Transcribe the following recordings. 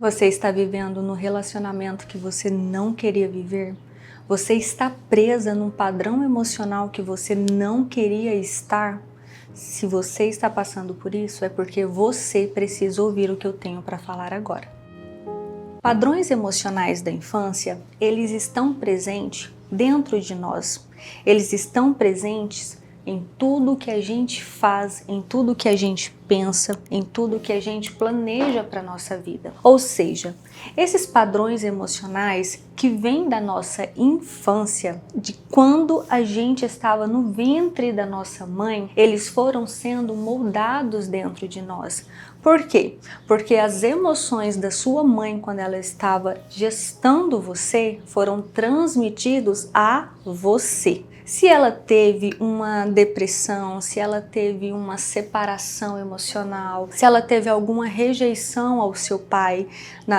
Você está vivendo no relacionamento que você não queria viver? Você está presa num padrão emocional que você não queria estar? Se você está passando por isso, é porque você precisa ouvir o que eu tenho para falar agora. Padrões emocionais da infância, eles estão presentes dentro de nós. Eles estão presentes em tudo que a gente faz, em tudo que a gente pensa, em tudo que a gente planeja para a nossa vida. Ou seja, esses padrões emocionais que vêm da nossa infância, de quando a gente estava no ventre da nossa mãe, eles foram sendo moldados dentro de nós. Por quê? Porque as emoções da sua mãe, quando ela estava gestando você, foram transmitidos a você. Se ela teve uma depressão, se ela teve uma separação emocional, se ela teve alguma rejeição ao seu pai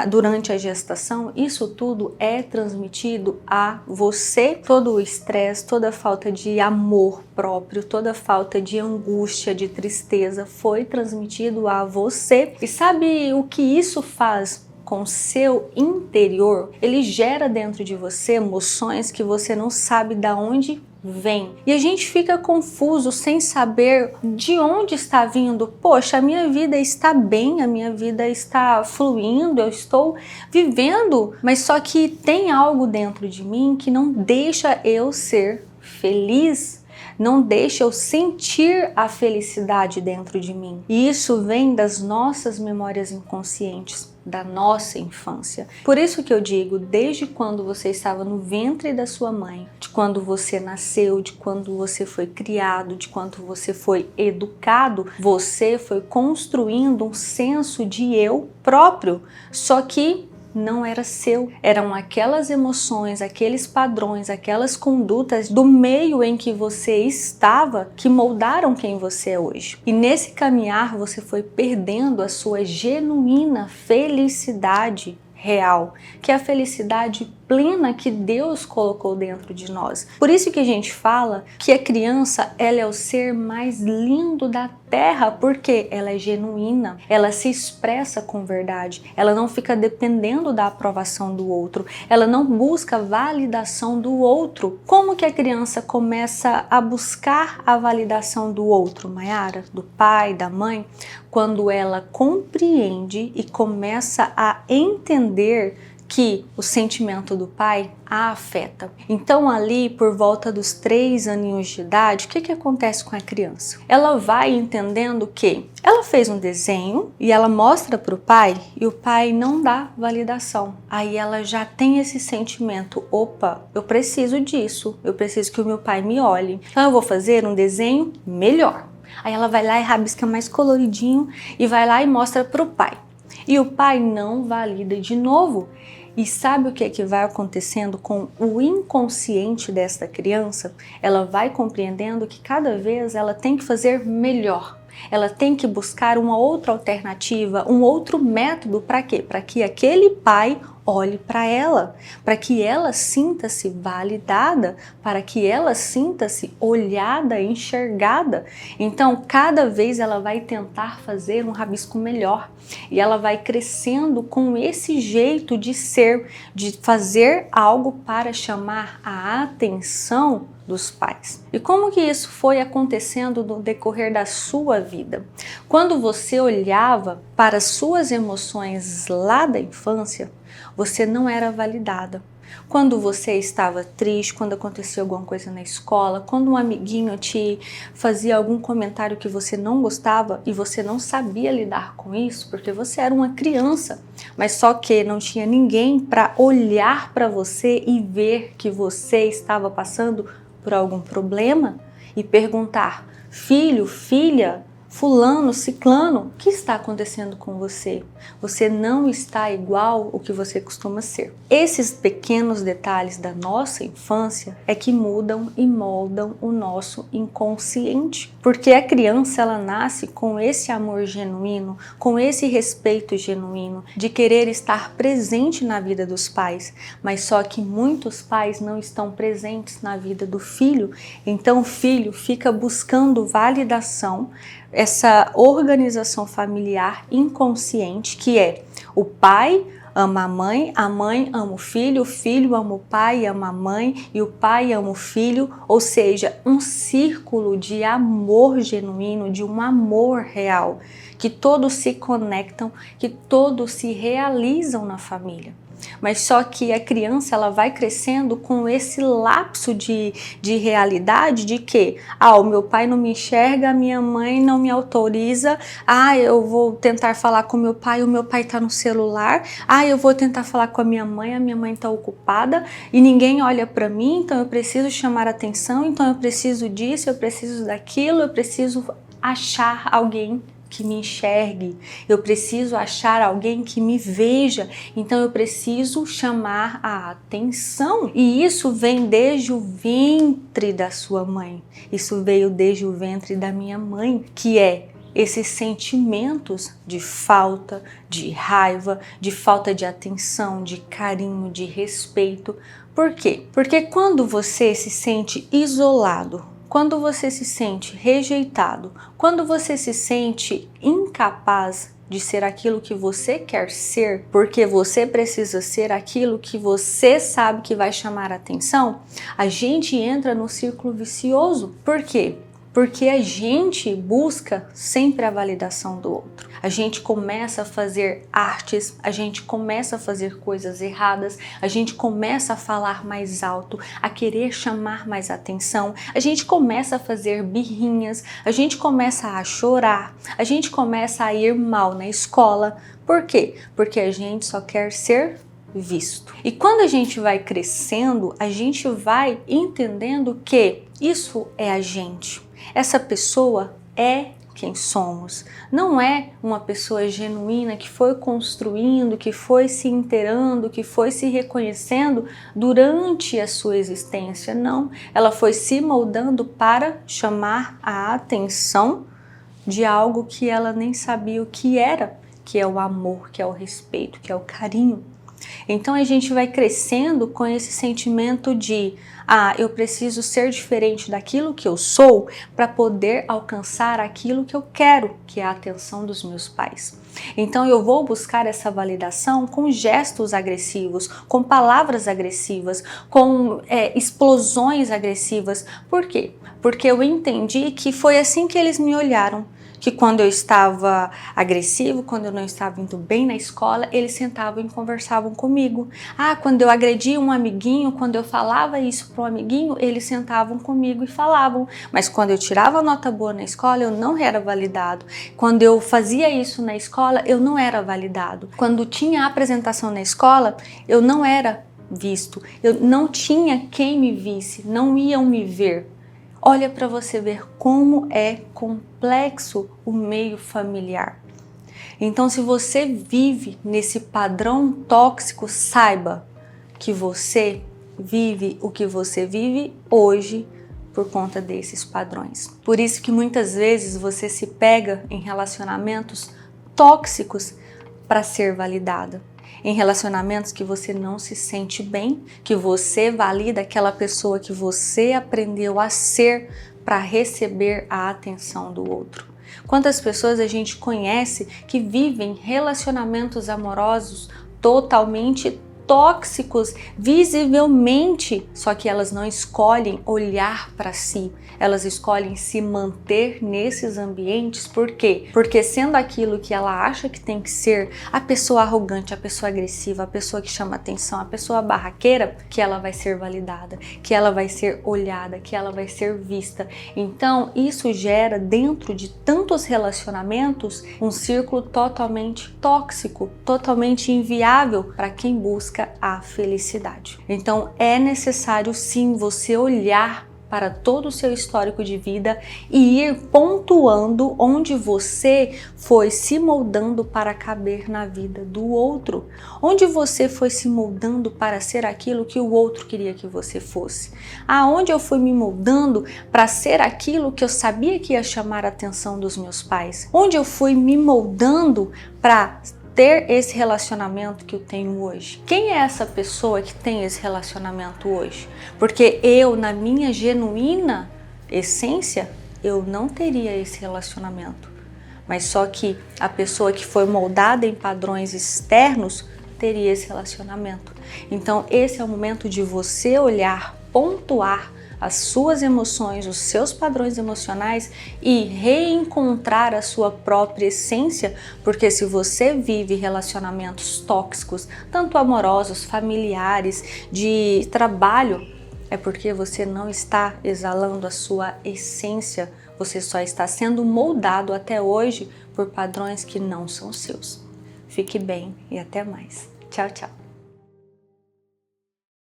durante a gestação, isso tudo é transmitido a você. Todo o estresse, toda a falta de amor próprio, toda a falta de angústia, de tristeza foi transmitido a você. E sabe o que isso faz com o seu interior? Ele gera dentro de você emoções que você não sabe de onde vem. E a gente fica confuso sem saber de onde está vindo. Poxa, a minha vida está bem, a minha vida está fluindo, eu estou vivendo, mas só que tem algo dentro de mim que não deixa eu ser feliz. Não deixa eu sentir a felicidade dentro de mim. E isso vem das nossas memórias inconscientes, da nossa infância. Por isso que eu digo, desde quando você estava no ventre da sua mãe, de quando você nasceu, de quando você foi criado, de quando você foi educado, você foi construindo um senso de eu próprio. Só que não era seu, eram aquelas emoções, aqueles padrões, aquelas condutas do meio em que você estava que moldaram quem você é hoje. E nesse caminhar você foi perdendo a sua genuína felicidade real, que é a felicidade plena que Deus colocou dentro de nós. Por isso que a gente fala que a criança, ela é o ser mais lindo da terra, porque ela é genuína, ela se expressa com verdade, ela não fica dependendo da aprovação do outro, ela não busca validação do outro. Como que a criança começa a buscar a validação do outro, Mayara? Do pai, da mãe? Quando ela compreende e começa a entender que o sentimento do pai a afeta. Então ali por volta dos 3 aninhos de idade, o que acontece com a criança? Ela vai entendendo que ela fez um desenho e ela mostra para o pai e o pai não dá validação. Aí ela já tem esse sentimento, opa, eu preciso disso, eu preciso que o meu pai me olhe. Então eu vou fazer um desenho melhor. Aí ela vai lá e rabisca mais coloridinho e vai lá e mostra para o pai. E o pai não valida de novo. E sabe o que é que vai acontecendo com o inconsciente desta criança? Ela vai compreendendo que cada vez ela tem que fazer melhor. Ela tem que buscar uma outra alternativa, um outro método. Para quê? Para que aquele pai olhe para ela, para que ela sinta-se validada, para que ela sinta-se olhada, enxergada. Então, cada vez ela vai tentar fazer um rabisco melhor e ela vai crescendo com esse jeito de ser, de fazer algo para chamar a atenção dos pais. E como que isso foi acontecendo no decorrer da sua vida? Quando você olhava para as suas emoções lá da infância, você não era validada. Quando você estava triste, quando acontecia alguma coisa na escola, quando um amiguinho te fazia algum comentário que você não gostava e você não sabia lidar com isso, porque você era uma criança, mas só que não tinha ninguém para olhar para você e ver que você estava passando por algum problema e perguntar, filho, filha, fulano, ciclano, o que está acontecendo com você? Você não está igual ao que você costuma ser. Esses pequenos detalhes da nossa infância é que mudam e moldam o nosso inconsciente. Porque a criança, ela nasce com esse amor genuíno, com esse respeito genuíno, de querer estar presente na vida dos pais. Mas só que muitos pais não estão presentes na vida do filho. Então o filho fica buscando validação, essa organização familiar inconsciente seguinte, que é: o pai ama a mãe ama o filho ama o pai e ama a mãe, e o pai ama o filho, ou seja, um círculo de amor genuíno, de um amor real, que todos se conectam, que todos se realizam na família. Mas só que a criança, ela vai crescendo com esse lapso de realidade de que, o meu pai não me enxerga, a minha mãe não me autoriza, eu vou tentar falar com o meu pai tá no celular, eu vou tentar falar com a minha mãe tá ocupada e ninguém olha para mim, então eu preciso chamar atenção, então eu preciso disso, eu preciso daquilo, eu preciso achar alguém que me enxergue, eu preciso achar alguém que me veja, então eu preciso chamar a atenção. E isso vem desde o ventre da sua mãe, isso veio desde o ventre da minha mãe, que é esses sentimentos de falta, de raiva, de falta de atenção, de carinho, de respeito. Por quê? Porque quando você se sente isolado, quando você se sente rejeitado, quando você se sente incapaz de ser aquilo que você quer ser, porque você precisa ser aquilo que você sabe que vai chamar a atenção, a gente entra no círculo vicioso. Por quê? Porque a gente busca sempre a validação do outro. A gente começa a fazer artes, a gente começa a fazer coisas erradas, a gente começa a falar mais alto, a querer chamar mais atenção, a gente começa a fazer birrinhas, a gente começa a chorar, a gente começa a ir mal na escola. Por quê? Porque a gente só quer ser visto. E quando a gente vai crescendo, a gente vai entendendo que isso é a gente. Essa pessoa é quem somos. Não é uma pessoa genuína que foi construindo, que foi se inteirando, que foi se reconhecendo durante a sua existência. Não, ela foi se moldando para chamar a atenção de algo que ela nem sabia o que era, que é o amor, que é o respeito, que é o carinho. Então a gente vai crescendo com esse sentimento de eu preciso ser diferente daquilo que eu sou para poder alcançar aquilo que eu quero, que é a atenção dos meus pais. Então eu vou buscar essa validação com gestos agressivos, com palavras agressivas, com explosões agressivas. Por quê? Porque eu entendi que foi assim que eles me olharam. Que quando eu estava agressivo, quando eu não estava indo bem na escola, eles sentavam e conversavam comigo. Quando eu agredia um amiguinho, quando eu falava isso para um amiguinho, eles sentavam comigo e falavam. Mas quando eu tirava nota boa na escola, eu não era validado. Quando eu fazia isso na escola, eu não era validado. Quando tinha apresentação na escola, eu não era visto. Eu não tinha quem me visse, não iam me ver. Olha para você ver como é complexo o meio familiar. Então, se você vive nesse padrão tóxico, saiba que você vive o que você vive hoje por conta desses padrões. Por isso que muitas vezes você se pega em relacionamentos tóxicos para ser validada. Em relacionamentos que você não se sente bem, que você valida aquela pessoa que você aprendeu a ser para receber a atenção do outro. Quantas pessoas a gente conhece que vivem relacionamentos amorosos totalmente tóxicos, visivelmente, só que elas não escolhem olhar para si, elas escolhem se manter nesses ambientes. Por quê? Porque sendo aquilo que ela acha que tem que ser, a pessoa arrogante, a pessoa agressiva, a pessoa que chama atenção, a pessoa barraqueira, que ela vai ser validada, que ela vai ser olhada, que ela vai ser vista. Então isso gera dentro de tantos relacionamentos um círculo totalmente tóxico, totalmente inviável para quem busca a felicidade. Então é necessário sim você olhar para todo o seu histórico de vida e ir pontuando onde você foi se moldando para caber na vida do outro, onde você foi se moldando para ser aquilo que o outro queria que você fosse, aonde eu fui me moldando para ser aquilo que eu sabia que ia chamar a atenção dos meus pais, onde eu fui me moldando para ter esse relacionamento que eu tenho hoje. Quem é essa pessoa que tem esse relacionamento hoje? Porque eu, na minha genuína essência, eu não teria esse relacionamento. Mas só que a pessoa que foi moldada em padrões externos teria esse relacionamento. Então esse é o momento de você olhar, pontuar as suas emoções, os seus padrões emocionais e reencontrar a sua própria essência, porque se você vive relacionamentos tóxicos, tanto amorosos, familiares, de trabalho, é porque você não está exalando a sua essência, você só está sendo moldado até hoje por padrões que não são seus. Fique bem e até mais. Tchau, tchau.